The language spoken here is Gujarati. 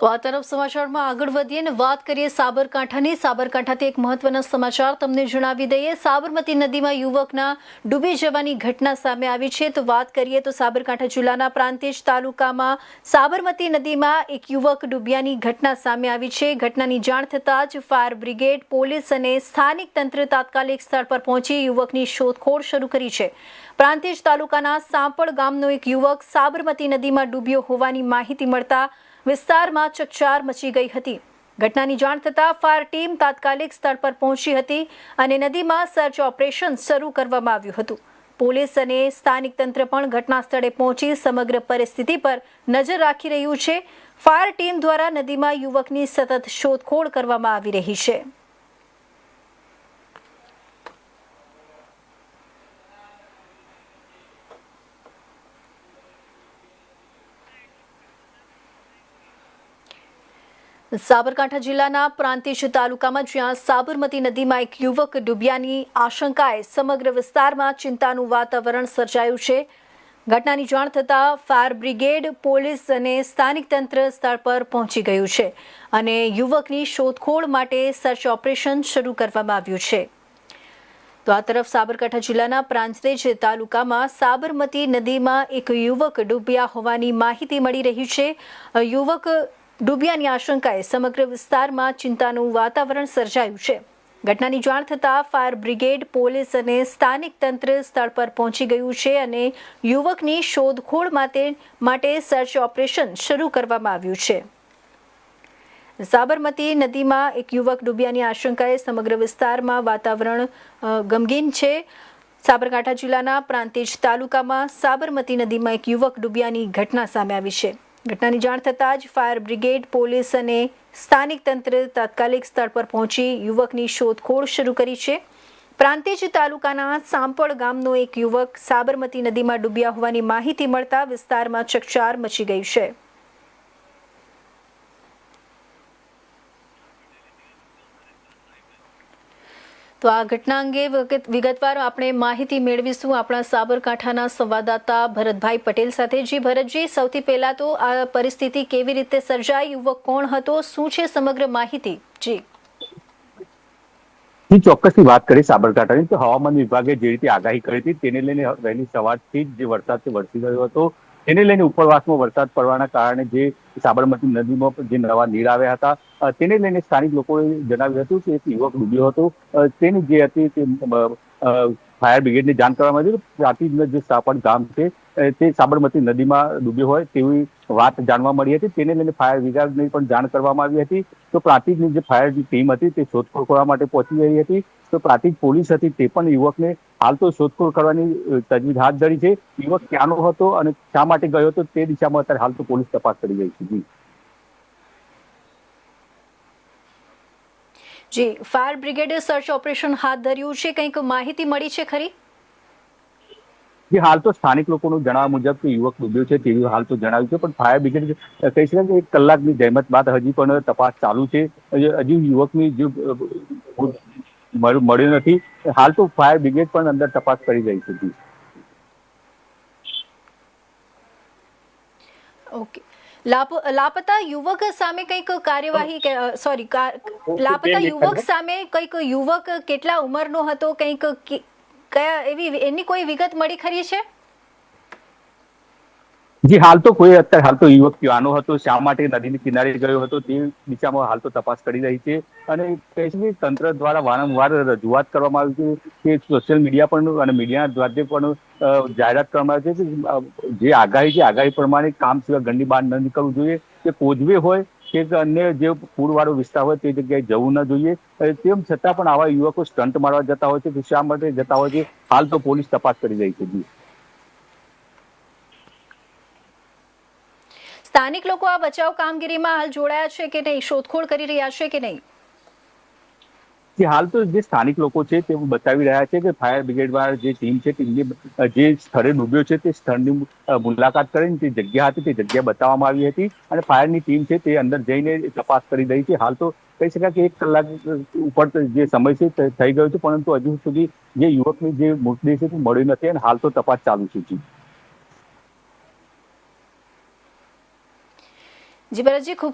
તો આ તરફ સમાચારમાં આગળ વધીએ અને વાત કરીએ સાબરકાંઠાની. સાબરકાંઠાથી એક મહત્વના સમાચાર તમને જણાવી દઈએ. સાબરમતી નદીમાં યુવકના ડૂબી જવાની ઘટના સામે આવી છે. તો વાત કરીએ તો સાબરકાંઠા જિલ્લાના પ્રાંતિજ તાલુકામાં સાબરમતી નદીમાં એક યુવક ડૂબ્યાની ઘટના સામે આવી છે. ઘટનાની જાણ થતાં જ ફાયર બ્રિગેડ, પોલીસ અને સ્થાનિક તંત્ર તાત્કાલિક સ્થળ પર પહોંચી યુવકની શોધખોળ શરૂ કરી છે. પ્રાંતિજ તાલુકાના સાંપડ ગામનો એક યુવક સાબરમતી નદીમાં ડૂબ્યો હોવાની માહિતી મળતા વિસ્તારમાં ચકચાર મચી ગઈ હતી. ઘટનાની જાણ થતાં ફાયર ટીમ તાત્કાલિક સ્થળ પર પહોંચી હતી અને નદીમાં સર્ચ ઓપરેશન શરૂ કરવામાં આવ્યું હતું. પોલીસ અને સ્થાનિક તંત્ર પણ ઘટના સ્થળે પહોંચી સમગ્ર પરિસ્થિતિ પર નજર રાખી રહ્યું છે. ફાયર ટીમ દ્વારા નદીમાં યુવકની સતત શોધખોળ કરવામાં આવી રહી છે. સાબરકાંઠા જિલ્લાના પ્રાંતિજ તાલુકામાં જ્યાં સાબરમતી નદીમાં એક યુવક ડૂબ્યાની આશંકાએ સમગ્ર વિસ્તારમાં ચિંતાનું વાતાવરણ સર્જાયું છે. ઘટનાની જાણ થતાં ફાયર બ્રિગેડ, પોલીસ અને સ્થાનિક તંત્ર સ્થળ પર પહોંચી ગયું છે અને યુવકની શોધખોળ માટે સર્ચ ઓપરેશન શરૂ કરવામાં આવ્યું છે. તો આ તરફ સાબરકાંઠા જિલ્લાના પ્રાંતિજ તાલુકામાં સાબરમતી નદીમાં એક યુવક ડૂબ્યા હોવાની માહિતી મળી રહી છે. યુવક ડૂબ્યાની આશંકાએ સમગ્ર વિસ્તારમાં ચિંતાનું વાતાવરણ સર્જાયું છે. ઘટનાની જાણ થતાં ફાયર બ્રિગેડ, પોલીસ અને સ્થાનિક તંત્ર સ્થળ પર પહોંચી ગયું છે અને યુવકની શોધખોળ માટે સર્ચ ઓપરેશન શરૂ કરવામાં આવ્યું છે. સાબરમતી નદીમાં એક યુવક ડૂબ્યાની આશંકાએ સમગ્ર વિસ્તારમાં વાતાવરણ ગમગીન છે. સાબરકાંઠા જિલ્લાના પ્રાંતિજ તાલુકામાં સાબરમતી નદીમાં એક યુવક ડૂબ્યાની ઘટના સામે આવી છે. ઘટનાની જાણ થતાં જ ફાયર બ્રિગેડ, પોલીસ અને સ્થાનિક તંત્ર તાત્કાલિક સ્થળ પર પહોંચી યુવકની શોધખોળ શરૂ કરી છે. પ્રાંતિજ તાલુકાના સાંપડ ગામનો એક યુવક સાબરમતી નદીમાં ડૂબ્યા હોવાની માહિતી મળતા વિસ્તારમાં ચકચાર મચી ગઈ છે. તો આ ઘટના અંગે વિગતવાર આપણે માહિતી મેળવીશું આપણા સાબરકાંઠાના સંવાદદાતા ભરતભાઈ પટેલ સાથે. જી ભરતજી, સૌથી પહેલા તો આ પરિસ્થિતિ કેવી રીતે સર્જાઈ, યુવક કોણ હતો, શું છે સમગ્ર માહિતી? જી ચોક્કસથી વાત કરી સાબરકાંઠાની તો હવામાન વિભાગે જે રીતે આગાહી કરી હતી તેને લઈને વહેલી સવારથી જ જે વરસાદ વરસી રહ્યો હતો તેને લઈને ઉપરવાસમાં વરસાદ પડવાના કારણે જે સાબરમતી નદીમાં જે નવા નીર આવ્યા હતા તેને લઈને સ્થાનિક લોકોએ જણાવ્યું હતું કે એક યુવક ડૂબ્યો હતો. તેની જે હતી તે ફાયર બ્રિગેડને જાણ કરવામાં આવી. પ્રાંતિજના જે સાપડ ગામ છે તે સાબરમતી નદીમાં ડૂબ્યો હોય તેવી વાત જાણવા મળી હતી. તેને લઈને ફાયર બ્રિગેડને પણ જાણ કરવામાં આવી હતી. તો પ્રાંતિજની જે ફાયર ટીમ હતી તે શોધખોળ કરવા માટે પહોંચી રહી હતી. તો પ્રાંતિજ પોલીસ હતી તે પણ યુવકને હાલ તો શોધખોળ કરવાની તજવીજ હાથ ધરી છે. યુવક ક્યાંનો હતો અને શા માટે ગયો હતો તે દિશામાં અત્યારે હાલ તો પોલીસ તપાસ કરી રહી છે. જી, ફાયર બ્રિગેડે સર્ચ ઓપરેશન હાથ ધર્યું છે. કંઈક માહિતી મળી છે ખરી? જે હાલ તો સ્થાનિક લોકોનું જણાવવા મુજબ કે યુવક ડૂબ્યો છે તેવી હાલ તો જણાવ્યું છે, પણ ફાયર બ્રિગેડ કહી શકાય કે 1 કલાકની જહેમત બાદ હજી પણ તપાસ ચાલુ છે. હજી યુવકની જે મળ્યું નથી. હાલ તો ફાયર બ્રિગેડ પણ અંદર તપાસ કરી રહી છે. ઓકે, લાપતા યુવક સામે કંઈક કાર્યવાહી, લાપતા યુવક સામે કંઈક યુવક કેટલા ઉંમરનો હતો, કંઈક કયા એની કોઈ વિગત મળી ખરી છે? જી હાલ તો કોઈ અત્યારે હાલ તો યુવક ક્યાંનો હતો, શા માટે નદીની કિનારે ગયો હતો તે દિશામાં હાલ તો તપાસ કરી રહી છે. અને કહીશ તંત્ર દ્વારા વારંવાર રજૂઆત કરવામાં આવી છે કે સોશિયલ મીડિયા પણ અને મીડિયા દ્વારા પણ જાહેરાત કરવામાં આવી છે કે જે આગાહી પ્રમાણે કામ સિવાય ઘરની બહાર ન નીકળવું જોઈએ. કે કોઝવે હોય કે અન્ય જે પૂરવાળો વિસ્તાર હોય તે જગ્યાએ જવું ન જોઈએ. તેમ છતાં પણ આવા યુવકો સ્ટન્ટ મારવા જતા હોય છે કે શા માટે જતા હોય છે, હાલ તો પોલીસ તપાસ કરી રહી છે. સ્થાનિક લોકો આ બચાવ કામગીરીમાં હાલ જોડાયા છે કે નહીં, શોધખોળ કરી રહ્યા છે કે નહીં? હાલ તો જે સ્થાનિક લોકો છે તે બતાવી રહ્યા છે કે ફાયર બ્રિગેડ વાળા જે ટીમ છે તેમની જે સ્થળે ડૂબ્યો છે તે સ્થળની મુલાકાત કરીને તે જગ્યા હતી તે જગ્યા બતાવવામાં આવી હતી અને ફાયરની ટીમ છે તે અંદર જઈને તપાસ કરી રહી છે. હાલ તો કહી શકાય કે 1 કલાક ઉપર જે સમય છે થઈ ગયો છે, પરંતુ હજુ સુધી જે યુવકની જે મૃતદેહ છે તે મળ્યો નથી અને હાલ તો તપાસ ચાલુ છે. જી ભરતજી, ખૂબ